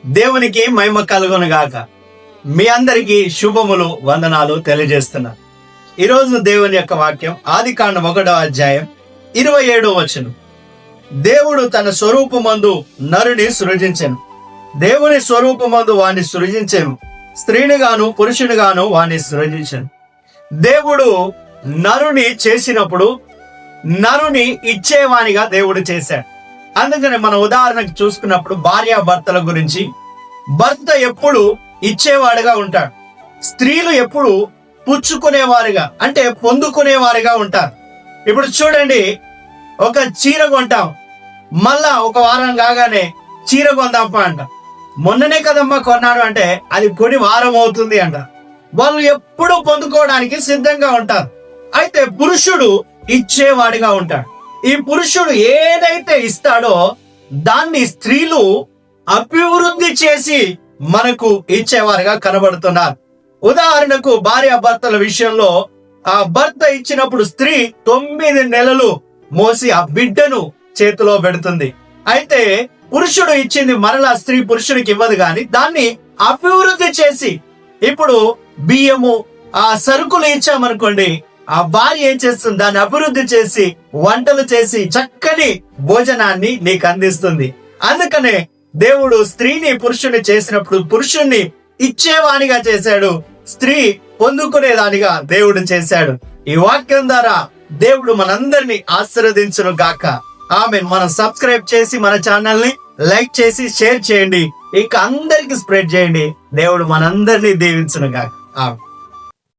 దేవునికి మహిమ కలుగును గాక. మీ అందరికీ శుభములు, వందనాలు తెలియజేస్తున్నా. ఈరోజు దేవుని యొక్క వాక్యం ఆదికాండం 1వ అధ్యాయం 27వ వచనం. దేవుడు తన స్వరూపమందు నరుని సృజించెను. దేవుని స్వరూపమందు వాణ్ణి సృజించెను, స్త్రీనిగాను పురుషునిగాను వాణ్ణి సృజించెను. దేవుడు నరుని చేసినప్పుడు నరుని ఇచ్చేవానిగా దేవుడు చేశాడు. అందుకని మన ఉదాహరణకు చూసుకున్నప్పుడు భార్యాభర్తల గురించి, భర్త ఎప్పుడు ఇచ్చేవాడుగా ఉంటాడు, స్త్రీలు ఎప్పుడు పుచ్చుకునేవారుగా అంటే పొందుకునేవారుగా ఉంటారు. ఇప్పుడు చూడండి, ఒక చీర కొంటాం, మళ్ళా ఒక వారం కాగానే చీర కొందాంపా అంట. మొన్ననే కదమ్మా కొన్నాను అంటే అది కొని వారం అవుతుంది అంట. వాళ్ళు ఎప్పుడూ పొందుకోవడానికి సిద్ధంగా ఉంటారు. అయితే పురుషుడు ఇచ్చేవాడిగా ఉంటాడు. ఈ పురుషుడు ఏదైతే ఇస్తాడో దాన్ని స్త్రీలు అభివృద్ధి చేసి మనకు ఇచ్చేవారుగా కనబడుతున్నారు. ఉదాహరణకు భార్యాభర్తల విషయంలో ఆ భర్త ఇచ్చినప్పుడు స్త్రీ 9 నెలలు మోసి ఆ బిడ్డను చేతిలో పెడుతుంది. అయితే పురుషుడు ఇచ్చింది మరలా స్త్రీ పురుషుడికి ఇవ్వదు, కానీ దాన్ని అభివృద్ధి చేసి, ఇప్పుడు బియ్యము ఆ సరుకులు ఇచ్చామనుకోండి, ఆ భార్య ఏం చేస్తుంది, దాన్ని అభివృద్ధి చేసి వంటలు చేసి చక్కని భోజనాన్ని నీకు అందిస్తుంది. అందుకనే దేవుడు స్త్రీని పురుషుని చేసినప్పుడు పురుషుణ్ణి ఇచ్చేవానిగా చేశాడు, స్త్రీ పొందుకునేదానిగా దేవుడు చేశాడు. ఈ వాక్యం ద్వారా దేవుడు మనందరినీ ఆశీర్వదించును గాక. ఆమేన్. మనం సబ్స్క్రైబ్ చేసి మన ఛానల్ ని లైక్ చేసి షేర్ చేయండి, ఇక అందరికి స్ప్రెడ్ చేయండి. దేవుడు మనందరినీ దీవించును గాక. ఆమేన్.